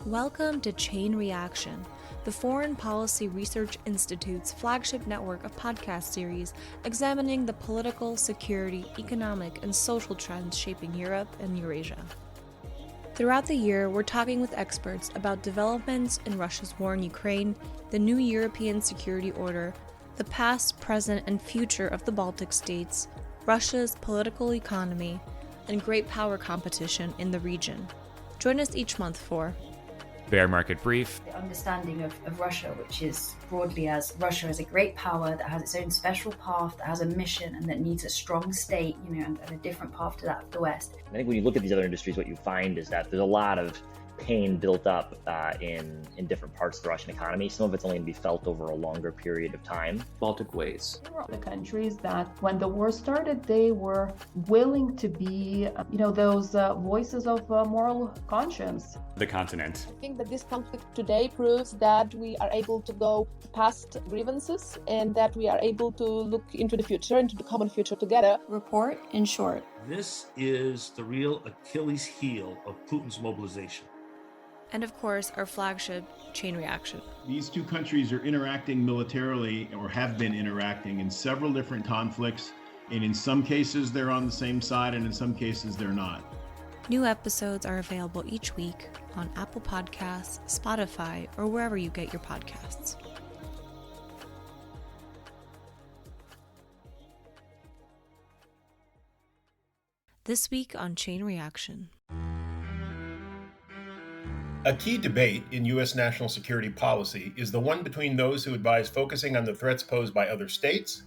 Welcome to Chain Reaction, the Foreign Policy Research Institute's flagship network of podcast series examining the political, security, economic, and social trends shaping Europe and Eurasia. Throughout the year, we're talking with experts about developments in Russia's war in Ukraine, the new European security order, the past, present, and future of the Baltic states, Russia's political economy, and great power competition in the region. Join us each month for Bear Market Brief. The understanding of Russia, which is broadly as Russia as a great power that has its own special path, that has a mission, and that needs a strong state, and a different path to that of the West. I think when you look at these other industries, what you find is that there's a lot of pain built up in different parts of the Russian economy. Some of it's only going to be felt over a longer period of time. Baltic ways. There were the countries that when the war started, they were willing to be, those voices of moral conscience. The continent. I think that this conflict today proves that we are able to go past grievances and that we are able to look into the future, into the common future together. Report in short. This is the real Achilles heel of Putin's mobilization. And of course, our flagship, Chain Reaction. These two countries are interacting militarily or have been interacting in several different conflicts. And in some cases, they're on the same side, and in some cases, they're not. New episodes are available each week on Apple Podcasts, Spotify, or wherever you get your podcasts. This week on Chain Reaction. A key debate in U.S. national security policy is the one between those who advise focusing on the threats posed by other states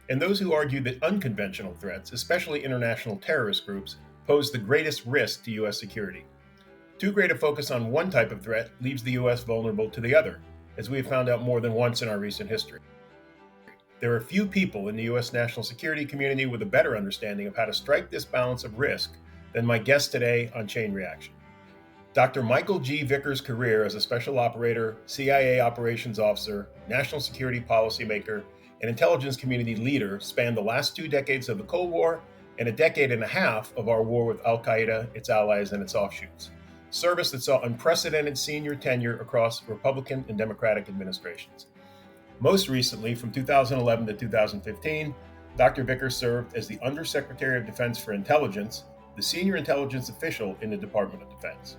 and those who argue that unconventional threats, especially international terrorist groups, pose the greatest risk to U.S. security. Too great a focus on one type of threat leaves the U.S. vulnerable to the other, as we have found out more than once in our recent history. There are few people in the U.S. national security community with a better understanding of how to strike this balance of risk than my guest today on Chain Reaction. Dr. Michael G. Vickers' career as a special operator, CIA operations officer, national security policymaker, and intelligence community leader spanned the last 2 decades of the Cold War and a decade and a half of our war with Qaida, its allies, and its offshoots. Service that saw unprecedented senior tenure across Republican and Democratic administrations. Most recently, from 2011 to 2015, Dr. Vickers served as the Undersecretary of Defense for Intelligence, the senior intelligence official in the Department of Defense.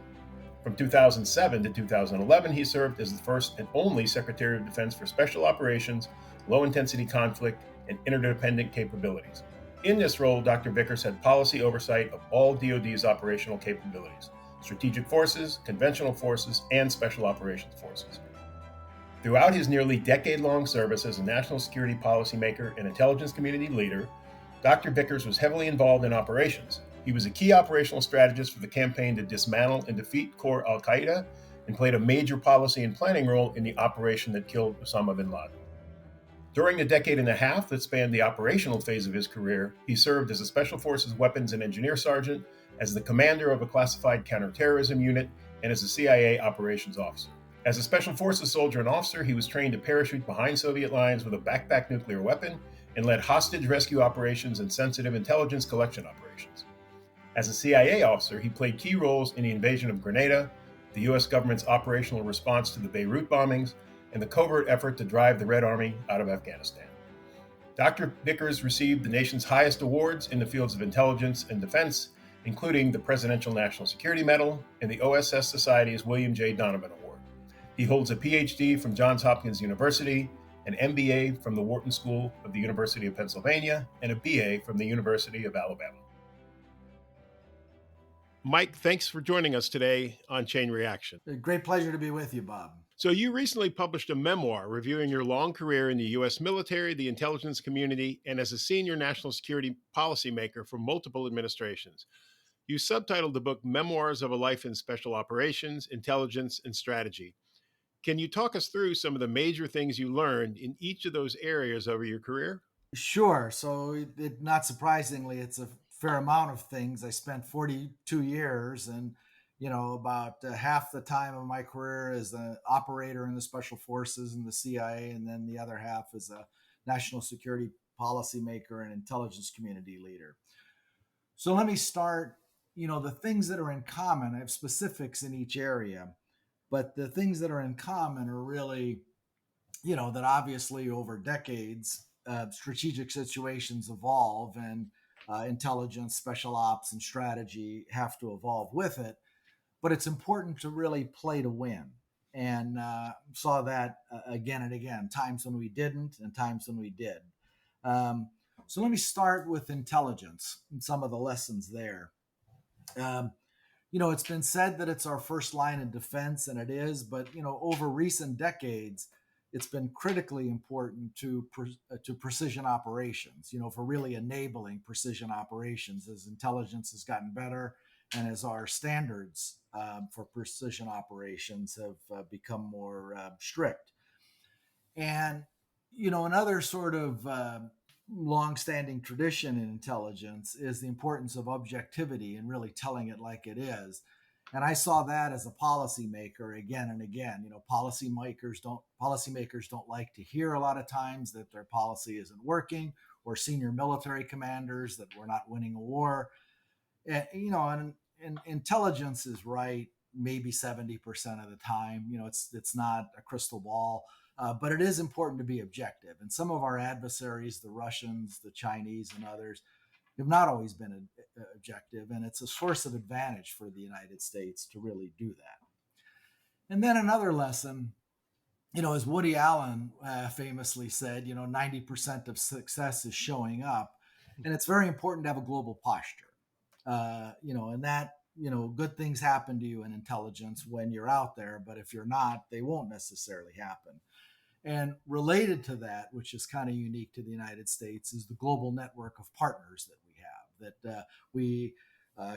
From 2007 to 2011, he served as the first and only Secretary of Defense for Special Operations, Low-Intensity Conflict, and Interdependent Capabilities. In this role, Dr. Vickers had policy oversight of all DoD's operational capabilities, strategic forces, conventional forces, and special operations forces. Throughout his nearly decade-long service as a national security policymaker and intelligence community leader, Dr. Vickers was heavily involved in operations. He was a key operational strategist for the campaign to dismantle and defeat core Al-Qaeda and played a major policy and planning role in the operation that killed Osama bin Laden. During the decade and a half that spanned the operational phase of his career, he served as a Special Forces Weapons and Engineer Sergeant, as the commander of a classified counterterrorism unit, and as a CIA operations officer. As a Special Forces soldier and officer, he was trained to parachute behind Soviet lines with a backpack nuclear weapon and led hostage rescue operations and sensitive intelligence collection operations. As a CIA officer, he played key roles in the invasion of Grenada, the U.S. government's operational response to the Beirut bombings, and the covert effort to drive the Red Army out of Afghanistan. Dr. Vickers received the nation's highest awards in the fields of intelligence and defense, including the Presidential National Security Medal and the OSS Society's William J. Donovan Award. He holds a PhD from Johns Hopkins University, an MBA from the Wharton School of the University of Pennsylvania, and a BA from the University of Alabama. Mike, thanks for joining us today on Chain Reaction. A great pleasure to be with you, Bob. So you recently published a memoir reviewing your long career in the U.S. military, the intelligence community, and as a senior national security policymaker for multiple administrations. You subtitled the book Memoirs of a Life in Special Operations, Intelligence, and Strategy. Can you talk us through some of the major things you learned in each of those areas over your career? Sure. So not surprisingly, it's a fair amount of things. I spent 42 years and, about half the time of my career as an operator in the special forces and the CIA, and then the other half as a national security policymaker and intelligence community leader. So let me start, the things that are in common. I have specifics in each area, But the things that are in common are really, that obviously over decades, strategic situations evolve, and intelligence, special ops, and strategy have to evolve with it. But it's important to really play to win. And saw that again and again, times when we didn't and times when we did. So let me start with intelligence and some of the lessons there. Um, it's been said that it's our first line of defense, and it is, but over recent decades, it's been critically important to precision operations. For really enabling precision operations as intelligence has gotten better, and as our standards for precision operations have become more strict. And another sort of long-standing tradition in intelligence is the importance of objectivity and really telling it like it is. And I saw that as a policymaker again and again. Policymakers don't like to hear a lot of times that their policy isn't working, or senior military commanders that we're not winning a war. And intelligence is right maybe 70% of the time. It's not a crystal ball. But it is important to be objective. And some of our adversaries, the Russians, the Chinese, and others, have not always been objective. And it's a source of advantage for the United States to really do that. And then another lesson, as Woody Allen famously said, 90% of success is showing up. And it's very important to have a global posture. And that, good things happen to you in intelligence when you're out there. But if you're not, they won't necessarily happen. And related to that, which is kind of unique to the United States, is the global network of partners that we have, that we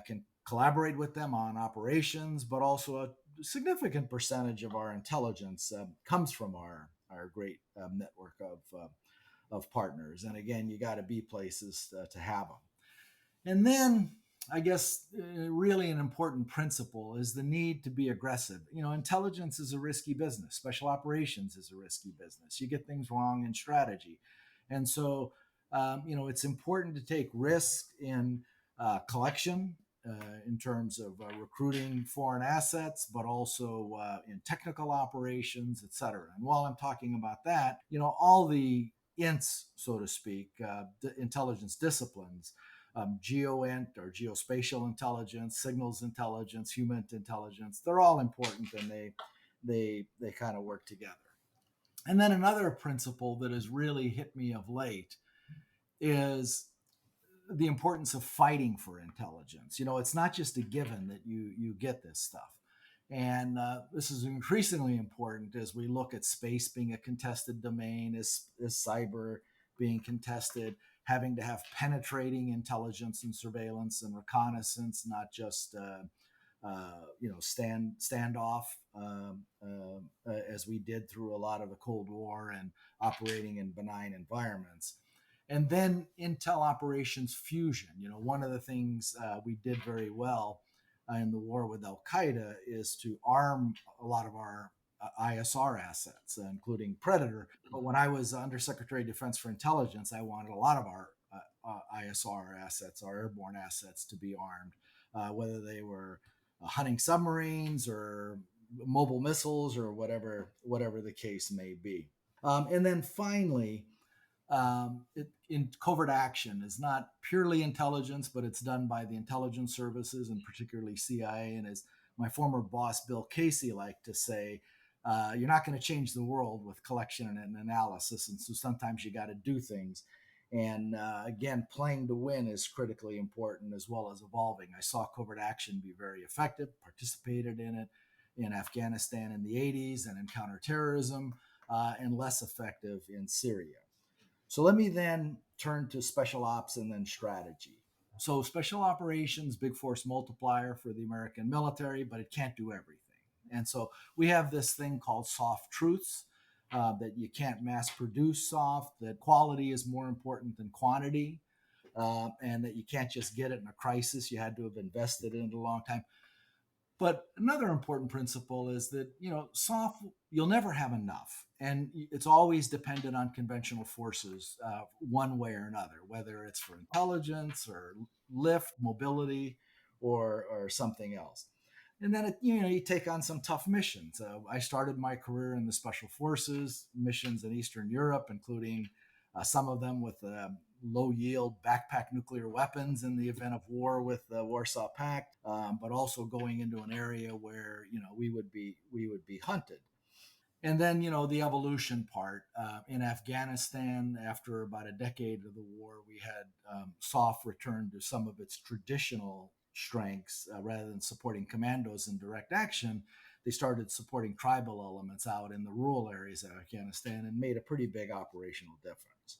can collaborate with them on operations, but also a significant percentage of our intelligence comes from our great network of partners. And again, you got to be places to have them. And then I guess really an important principle is the need to be aggressive. Intelligence is a risky business. Special operations is a risky business. You get things wrong in strategy. And so, it's important to take risk in collection, in terms of recruiting foreign assets, but also in technical operations, et cetera. And while I'm talking about that, all the INTs, so to speak, intelligence disciplines, GeoInt or geospatial intelligence, signals intelligence, human intelligence, they're all important, and they kind of work together. And then another principle that has really hit me of late is the importance of fighting for intelligence. It's not just a given that you get this stuff. And this is increasingly important as we look at space being a contested domain, as cyber being contested, having to have penetrating intelligence and surveillance and reconnaissance, not just standoff as we did through a lot of the Cold War, and operating in benign environments. And then intel operations fusion. One of the things we did very well in the war with Al Qaida is to arm a lot of our ISR assets, including Predator. But when I was Undersecretary of Defense for Intelligence, I wanted a lot of our ISR assets, our airborne assets, to be armed, whether they were hunting submarines or mobile missiles or whatever the case may be. And then finally, in covert action is not purely intelligence, but it's done by the intelligence services, and particularly CIA. And as my former boss, Bill Casey, liked to say, you're not going to change the world with collection and analysis. And so sometimes you got to do things. And again, playing to win is critically important, as well as evolving. I saw covert action be very effective, participated in it in Afghanistan in the 80s and in counterterrorism, and less effective in Syria. So let me then turn to special ops and then strategy. So special operations, big force multiplier for the American military, but it can't do everything. And so we have this thing called soft truths, that you can't mass produce soft, that quality is more important than quantity, and that you can't just get it in a crisis. You had to have invested in it a long time. But another important principle is that, soft, you'll never have enough. And it's always dependent on conventional forces, one way or another, whether it's for intelligence or lift, mobility, or something else. And then, you take on some tough missions. I started my career in the Special Forces missions in Eastern Europe, including some of them with low yield backpack nuclear weapons in the event of war with the Warsaw Pact, but also going into an area where, we would be hunted. And then, the evolution part in Afghanistan, after about a decade of the war, we had SOF return to some of its traditional strengths rather than supporting commandos in direct action. They started supporting tribal elements out in the rural areas of Afghanistan and made a pretty big operational difference.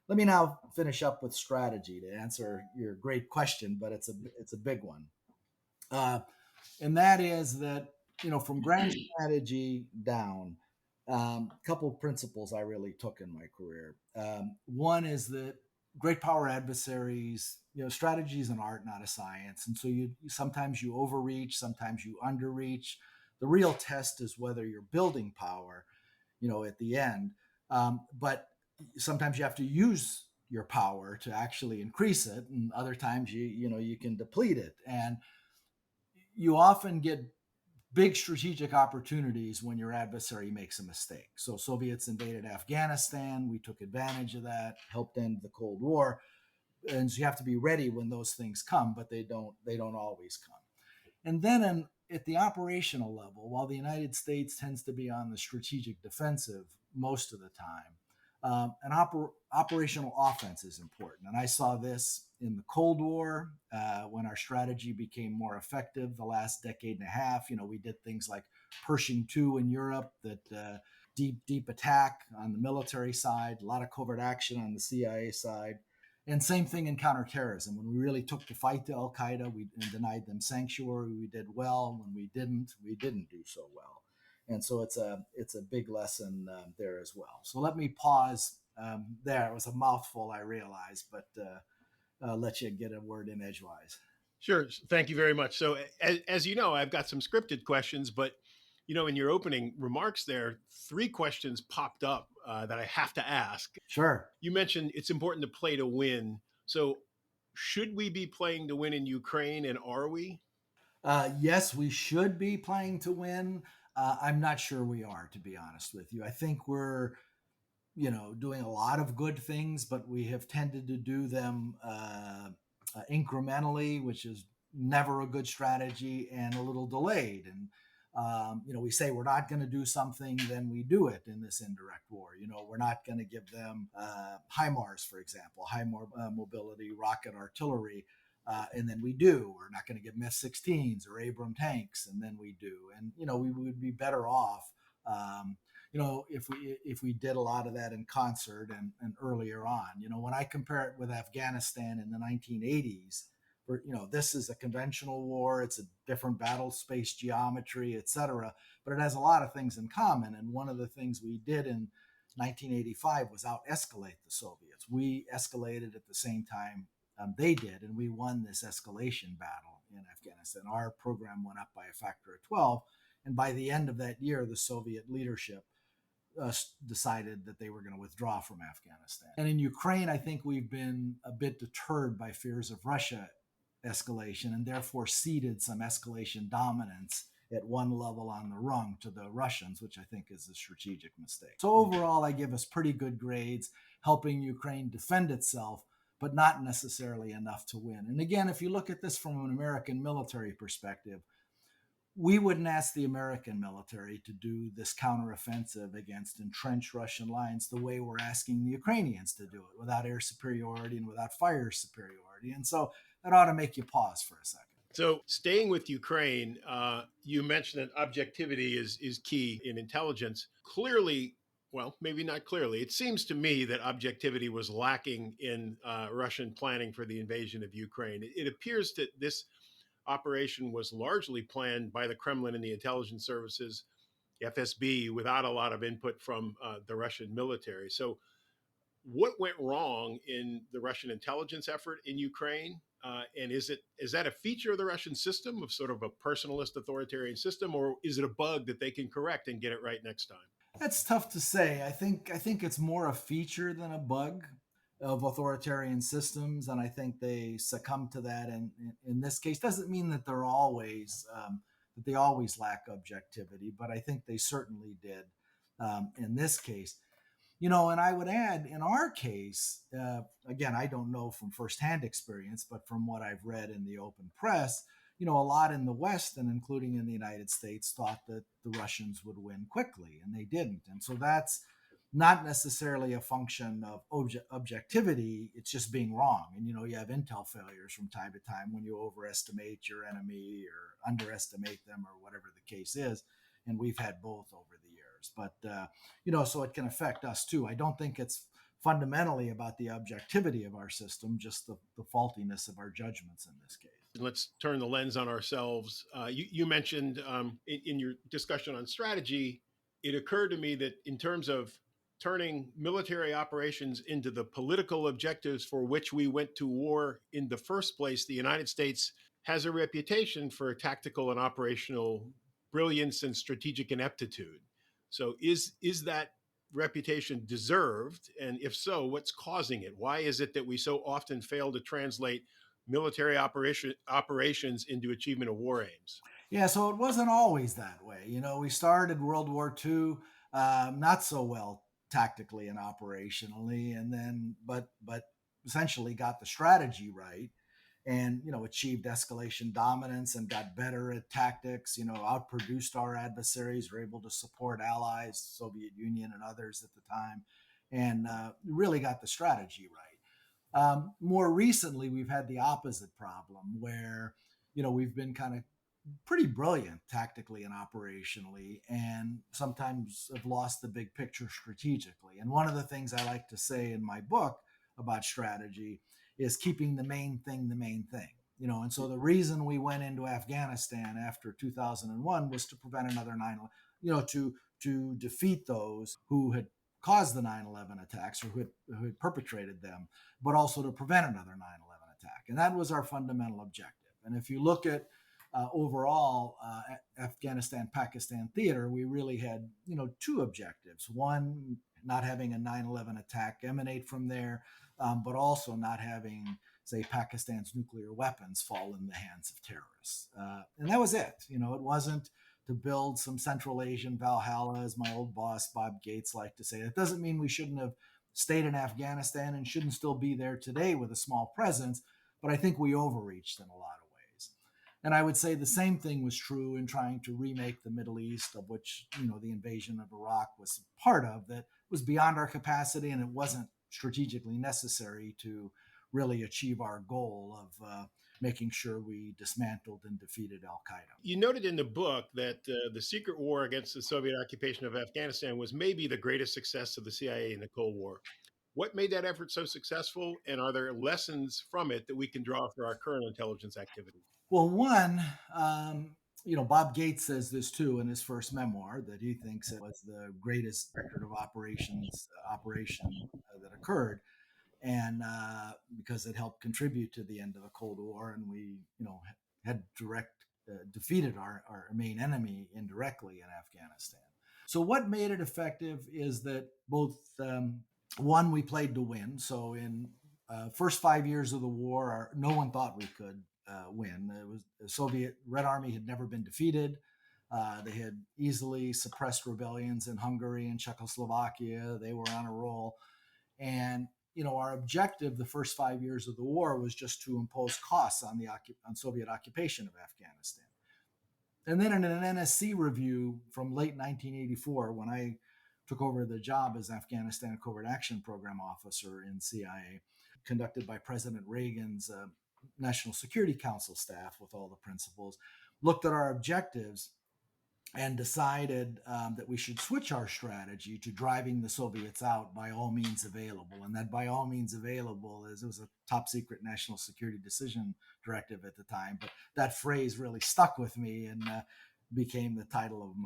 Let me now finish up with strategy to answer your great question, but it's a big one. And that is that, from grand strategy down, a couple of principles I really took in my career. One is that great power adversaries, strategy is an art, not a science. And so sometimes you overreach, sometimes you underreach. The real test is whether you're building power, at the end. But sometimes you have to use your power to actually increase it, and other times you can deplete it. And you often get big strategic opportunities when your adversary makes a mistake. So Soviets invaded Afghanistan. We took advantage of that, helped end the Cold War. And so you have to be ready when those things come, but they don't always come. And then at the operational level, while the United States tends to be on the strategic defensive most of the time, an operational offense is important. And I saw this in the Cold War when our strategy became more effective the last decade and a half. We did things like Pershing II in Europe, that deep attack on the military side, a lot of covert action on the CIA side. And same thing in counterterrorism. When we really took the fight to Al Qaida, we denied them sanctuary. We did well. When we didn't do so well. And so it's a big lesson there as well. So let me pause there. It was a mouthful, I realize, but let you get a word in edgewise. Sure. Thank you very much. So as you know, I've got some scripted questions, but in your opening remarks there, 3 questions popped up that I have to ask. Sure. You mentioned it's important to play to win. So should we be playing to win in Ukraine, and are we? Yes, we should be playing to win. I'm not sure we are, to be honest with you. I think we're, doing a lot of good things, but we have tended to do them incrementally, which is never a good strategy, and a little delayed. And we say we're not going to do something, then we do it in this indirect war. We're not going to give them HIMARS, for example, high mobility rocket artillery. And then we do. We're not going to give them F-16s or Abrams tanks, and then we do. And we would be better off, if we did a lot of that in concert and earlier on. When I compare it with Afghanistan in the 1980s, this is a conventional war. It's a different battle space geometry, et cetera, but it has a lot of things in common. And one of the things we did in 1985 was out-escalate the Soviets. We escalated at the same time they did, and we won this escalation battle in Afghanistan. Our program went up by a factor of 12, and by the end of that year, the Soviet leadership decided that they were going to withdraw from Afghanistan. And in Ukraine, I think we've been a bit deterred by fears of Russia escalation, and therefore ceded some escalation dominance at one level on the rung to the Russians, which I think is a strategic mistake. So overall, I give us pretty good grades, helping Ukraine defend itself, but not necessarily enough to win. And again, if you look at this from an American military perspective, we wouldn't ask the American military to do this counteroffensive against entrenched Russian lines the way we're asking the Ukrainians to do it, without air superiority and without fire superiority. And so that ought to make you pause for a second. So staying with Ukraine, you mentioned that objectivity is key in intelligence. Clearly, well, maybe not clearly, it seems to me that objectivity was lacking in Russian planning for the invasion of Ukraine. It appears that this operation was largely planned by the Kremlin and the intelligence services, FSB, without a lot of input from the Russian military. So what went wrong in the Russian intelligence effort in Ukraine? And is that a feature of the Russian system, of sort of a personalist authoritarian system, or is it a bug that they can correct and get it right next time? That's tough to say. I think it's more a feature than a bug of authoritarian systems, and I think they succumb to that. And in this case, doesn't mean that they're always that they always lack objectivity, but I think they certainly did in this case. And I would add, in our case, again, I don't know from firsthand experience, but from what I've read in the open press, a lot in the West and including in the United States thought that the Russians would win quickly, and they didn't. And so that's not necessarily a function of objectivity. It's just being wrong. And, you have intel failures from time to time when you overestimate your enemy or underestimate them or whatever the case is. And we've had both over the years. But, so it can affect us too. I don't think it's fundamentally about the objectivity of our system, just the faultiness of our judgments in this case. Let's turn the lens on ourselves. You mentioned in your discussion on strategy, it occurred to me that in terms of turning military operations into the political objectives for which we went to war in the first place, the United States has a reputation for tactical and operational brilliance and strategic ineptitude. So is that reputation deserved? And if so, what's causing it? Why is it that we so often fail to translate military operations into achievement of war aims? Yeah, so it wasn't always that way. We started World War II not so well tactically and operationally, and then but essentially got the strategy right, and achieved escalation dominance and got better at tactics. Outproduced our adversaries, were able to support allies, Soviet Union and others at the time, and really got the strategy right. More recently, we've had the opposite problem where we've been kind of pretty brilliant tactically and operationally, and sometimes have lost the big picture strategically. And one of the things I like to say in my book about strategy is keeping the main thing the main thing. And so the reason we went into Afghanistan after 2001 was to prevent another 9/11, to defeat those who had caused the 9/11 attacks or who had perpetrated them, but also to prevent another 9/11 attack. And that was our fundamental objective. And if you look at overall Afghanistan-Pakistan theater, we really had, two objectives. One, not having a 9/11 attack emanate from there, but also not having, say, Pakistan's nuclear weapons fall in the hands of terrorists. And that was it. It wasn't to build some Central Asian Valhalla, as my old boss, Bob Gates, liked to say. That doesn't mean we shouldn't have stayed in Afghanistan and shouldn't still be there today with a small presence, but I think we overreached in a lot of ways. And I would say the same thing was true in trying to remake the Middle East, of which, the invasion of Iraq was part of, that was beyond our capacity, and it wasn't strategically necessary to really achieve our goal of making sure we dismantled and defeated al-Qaida. You noted in the book that the secret war against the Soviet occupation of Afghanistan was maybe the greatest success of the CIA in the Cold War. What made that effort so successful, and are there lessons from it that we can draw for our current intelligence activity? Well, one, Bob Gates says this too in his first memoir, that he thinks it was the greatest record of operation that occurred, and because it helped contribute to the end of the Cold War, and we, had defeated our main enemy indirectly in Afghanistan. So what made it effective is that both, one, we played to win. So in first 5 years of the war, no one thought we could win. It was the Soviet Red Army had never been defeated. They had easily suppressed rebellions in Hungary and Czechoslovakia. They were on a roll. And, our objective the first 5 years of the war was just to impose costs on Soviet occupation of Afghanistan. And then in an NSC review from late 1984, when I took over the job as Afghanistan Covert Action Program Officer in CIA, conducted by President Reagan's National Security Council staff with all the principals, looked at our objectives and decided that we should switch our strategy to driving the Soviets out by all means available. And that by all means available it was a top secret national security decision directive at the time. But that phrase really stuck with me and became the title of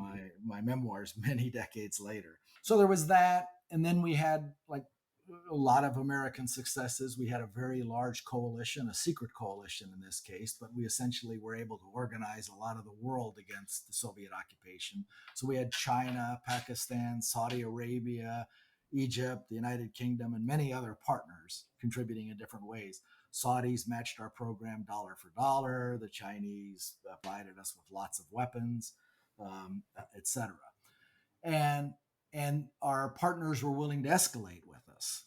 my memoirs many decades later. So there was that. And then we had a lot of American successes. We had a very large coalition, a secret coalition in this case, but we essentially were able to organize a lot of the world against the Soviet occupation. So we had China, Pakistan, Saudi Arabia, Egypt, the United Kingdom, and many other partners contributing in different ways. Saudis matched our program dollar for dollar. The Chinese provided us with lots of weapons, etc. And our partners were willing to escalate with us,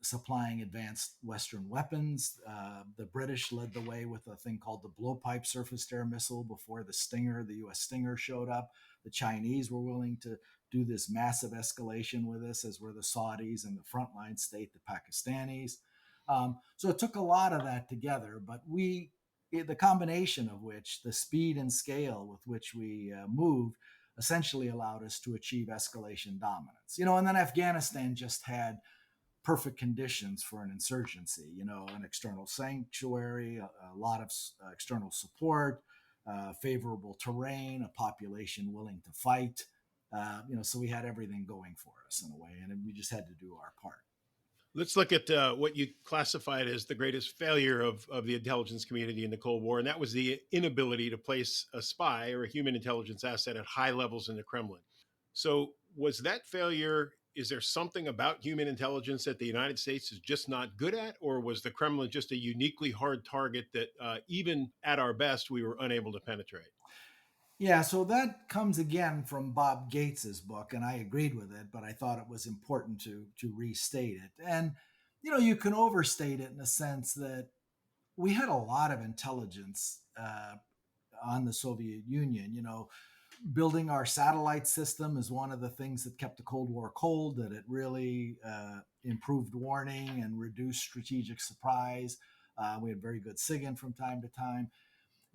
supplying advanced Western weapons. The British led the way with a thing called the blowpipe surface-to-air missile before the U.S. Stinger showed up. The Chinese were willing to do this massive escalation with us, as were the Saudis and the frontline state, the Pakistanis. So it took a lot of that together, but the combination of which, the speed and scale with which we moved, essentially allowed us to achieve escalation dominance. And then Afghanistan just had perfect conditions for an insurgency, an external sanctuary, a lot of external support, favorable terrain, a population willing to fight. So we had everything going for us in a way, and we just had to do our part. Let's look at what you classified as the greatest failure of the intelligence community in the Cold War, and that was the inability to place a spy or a human intelligence asset at high levels in the Kremlin. So was that failure, is there something about human intelligence that the United States is just not good at, or was the Kremlin just a uniquely hard target that even at our best, we were unable to penetrate? Yeah, so that comes again from Bob Gates's book, and I agreed with it, but I thought it was important to restate it. And you can overstate it in the sense that we had a lot of intelligence on the Soviet Union. Building our satellite system is one of the things that kept the Cold War cold. That it really improved warning and reduced strategic surprise. We had very good SIGINT from time to time.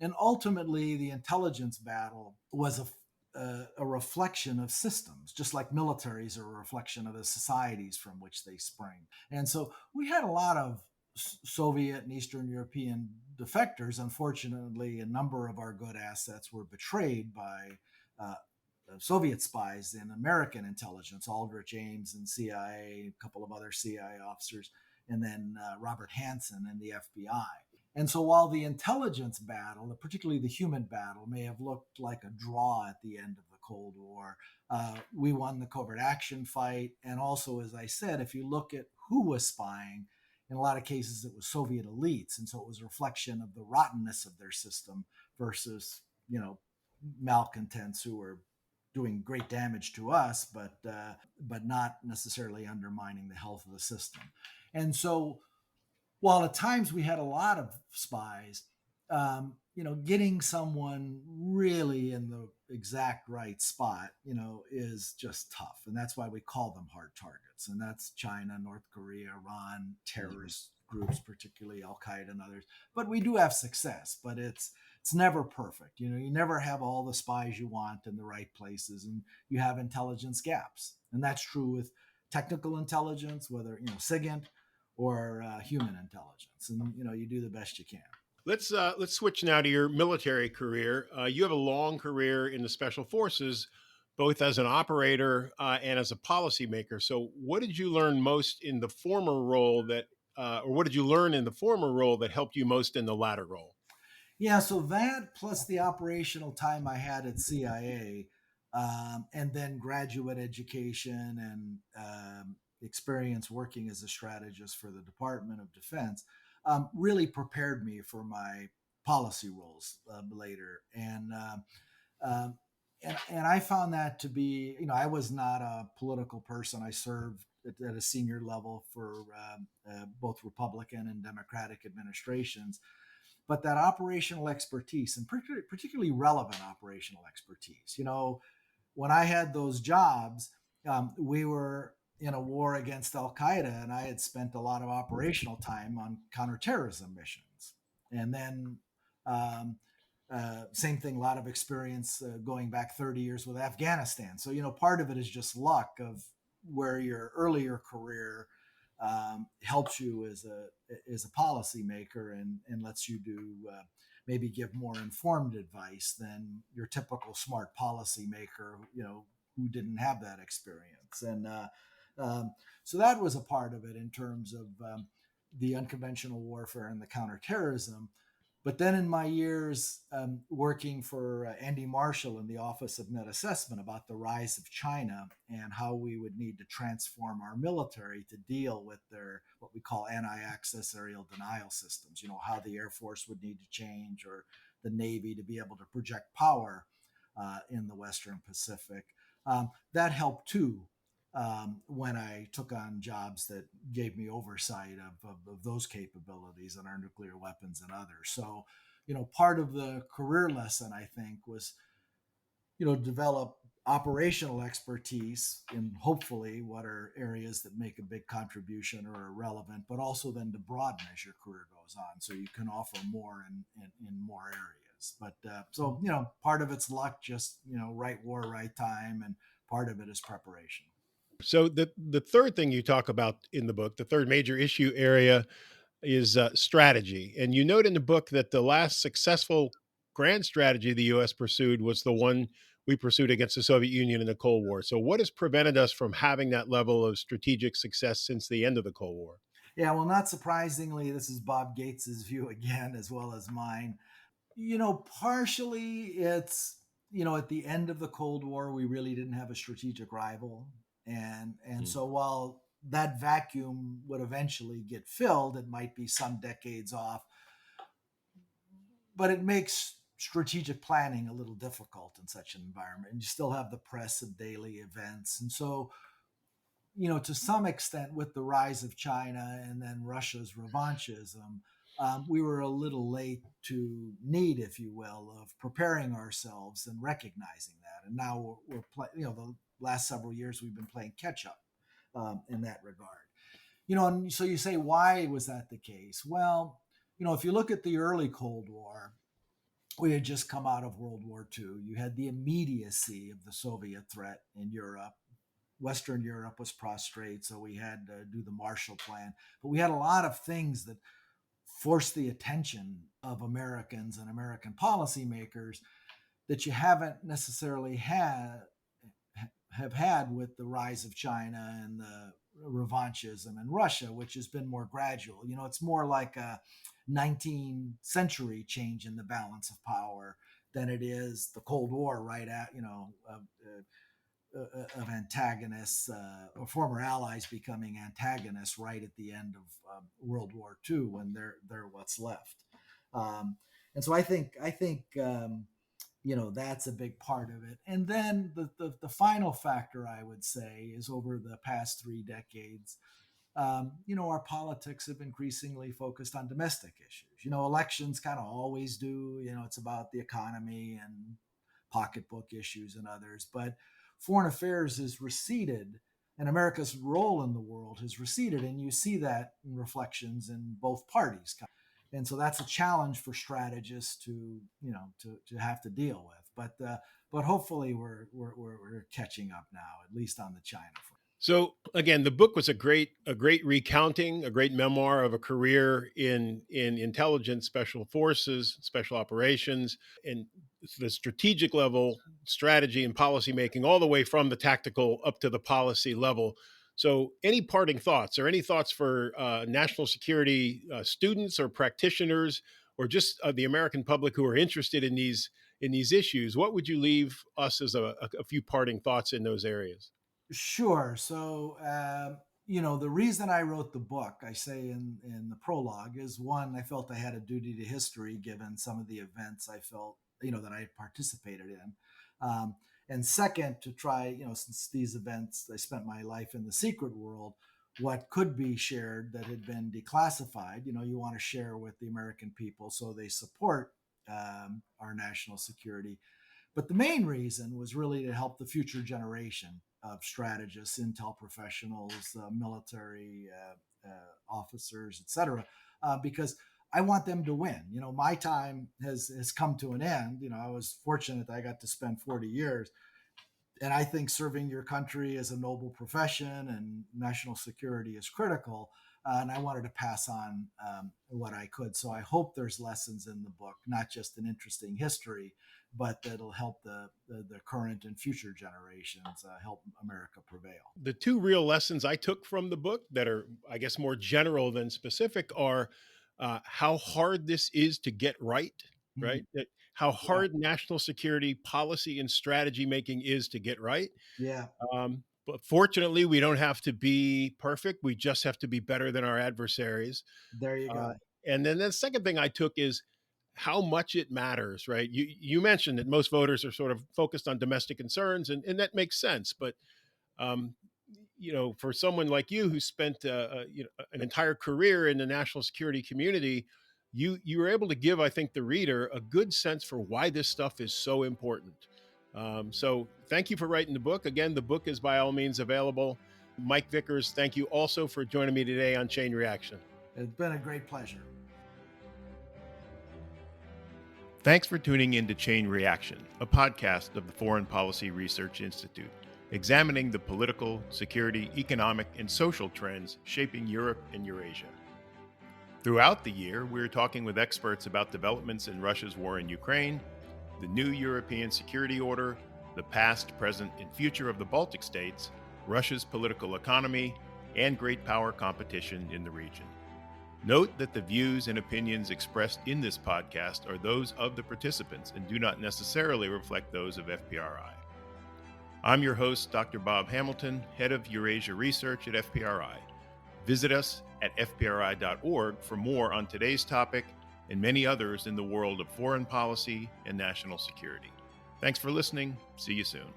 And ultimately, the intelligence battle was a reflection of systems, just like militaries are a reflection of the societies from which they spring. And so we had a lot of Soviet and Eastern European defectors. Unfortunately, a number of our good assets were betrayed by Soviet spies in American intelligence, Aldrich Ames and CIA, a couple of other CIA officers, and then Robert Hansen and the FBI. And so while the intelligence battle, particularly the human battle, may have looked like a draw at the end of the Cold War, we won the covert action fight. And also, as I said, if you look at who was spying, in a lot of cases it was Soviet elites. And so it was a reflection of the rottenness of their system versus, malcontents who were doing great damage to us, but not necessarily undermining the health of the system. And so while at times we had a lot of spies, getting someone really in the exact right spot, is just tough. And that's why we call them hard targets. And that's China, North Korea, Iran, terrorist groups, particularly Al Qaida and others. But we do have success, but it's never perfect. You never have all the spies you want in the right places, and you have intelligence gaps. And that's true with technical intelligence, whether, SIGINT, or human intelligence, and you do the best you can. Let's switch now to your military career. You have a long career in the Special Forces, both as an operator and as a policymaker. So, what did you learn most in the former role or what did you learn in the former role that helped you most in the latter role? Yeah, so that plus the operational time I had at CIA, and then graduate education and experience working as a strategist for the Department of Defense, really prepared me for my policy roles later. And I found that to be, I was not a political person. I served at a senior level for both Republican and Democratic administrations. But that operational expertise, and particularly relevant operational expertise, when I had those jobs, we were in a war against Al Qaida, and I had spent a lot of operational time on counterterrorism missions. And then same thing, a lot of experience going back 30 years with Afghanistan. So, part of it is just luck of where your earlier career helps you as a policymaker and lets you do maybe give more informed advice than your typical smart policymaker, who didn't have that experience. And so that was a part of it in terms of the unconventional warfare and the counterterrorism. But then in my years working for Andy Marshall in the Office of Net Assessment about the rise of China and how we would need to transform our military to deal with their what we call anti-access aerial denial systems, how the Air Force would need to change or the Navy to be able to project power in the Western Pacific. That helped too when I took on jobs that gave me oversight of those capabilities and our nuclear weapons and others. So, part of the career lesson, I think, was, develop operational expertise in hopefully what are areas that make a big contribution or are relevant, but also then to broaden as your career goes on so you can offer more in more areas. But so, part of it's luck, just, right war, right time, and part of it is preparation. So the third thing you talk about in the book, the third major issue area, is strategy. And you note in the book that the last successful grand strategy the U.S. pursued was the one we pursued against the Soviet Union in the Cold War. So what has prevented us from having that level of strategic success since the end of the Cold War? Yeah, well, not surprisingly, this is Bob Gates's view again, as well as mine. Partially it's, at the end of the Cold War, we really didn't have a strategic rival. And so while that vacuum would eventually get filled, it might be some decades off, but it makes strategic planning a little difficult in such an environment. And you still have the press of daily events. And so, to some extent, with the rise of China and then Russia's revanchism, we were a little late to need, if you will, of preparing ourselves and recognizing that. And now the last several years we've been playing catch up in that regard. And so you say, why was that the case? Well, if you look at the early Cold War, we had just come out of World War II. You had the immediacy of the Soviet threat in Europe. Western Europe was prostrate, so we had to do the Marshall Plan. But we had a lot of things that forced the attention of Americans and American policymakers that you haven't necessarily have had with the rise of China and the revanchism in Russia, which has been more gradual. It's more like a 19th century change in the balance of power than it is the Cold War right at, of antagonists or former allies becoming antagonists right at the end of World War II when they're what's left. And so I think that's a big part of it. And then the final factor I would say is over the past 3 decades, our politics have increasingly focused on domestic issues. Elections kind of always do. It's about the economy and pocketbook issues and others. But foreign affairs has receded and America's role in the world has receded. And you see that in reflections in both parties. And so that's a challenge for strategists to have to deal with. But hopefully we're catching up now, at least on the China front. So again, the book was a great recounting, a great memoir of a career in intelligence, special forces, special operations, and the strategic level, strategy and policy making, all the way from the tactical up to the policy level. So any parting thoughts or any thoughts for national security students or practitioners or just the American public who are interested in these issues? What would you leave us as a few parting thoughts in those areas? Sure. So, the reason I wrote the book, I say in the prologue, is one, I felt I had a duty to history given some of the events I felt, that I participated in. And second, to try, since these events, I spent my life in the secret world, what could be shared that had been declassified, you want to share with the American people so they support our national security. But the main reason was really to help the future generation of strategists, intel professionals, military officers, et cetera, because I want them to win. My time has come to an end. I was fortunate that I got to spend 40 years. And I think serving your country is a noble profession and national security is critical. And I wanted to pass on what I could. So I hope there's lessons in the book, not just an interesting history, but that'll help the current and future generations help America prevail. The 2 real lessons I took from the book that are, I guess, more general than specific are how hard this is to get right, right? How hard national security policy and strategy making is to get right. Yeah. But fortunately, we don't have to be perfect. We just have to be better than our adversaries. There you go. And then the second thing I took is how much it matters, right? You mentioned that most voters are sort of focused on domestic concerns, and that makes sense. But for someone like you who spent an entire career in the national security community, you were able to give, I think, the reader a good sense for why this stuff is so important. So thank you for writing the book. Again, the book is by all means available. Mike Vickers, thank you also for joining me today on Chain Reaction. It's been a great pleasure. Thanks for tuning in to Chain Reaction, a podcast of the Foreign Policy Research Institute, examining the political, security, economic, and social trends shaping Europe and Eurasia. Throughout the year, we're talking with experts about developments in Russia's war in Ukraine, the new European security order, the past, present, and future of the Baltic states, Russia's political economy, and great power competition in the region. Note that the views and opinions expressed in this podcast are those of the participants and do not necessarily reflect those of FPRI. I'm your host, Dr. Bob Hamilton, Head of Eurasia Research at FPRI. Visit us at fpri.org for more on today's topic and many others in the world of foreign policy and national security. Thanks for listening. See you soon.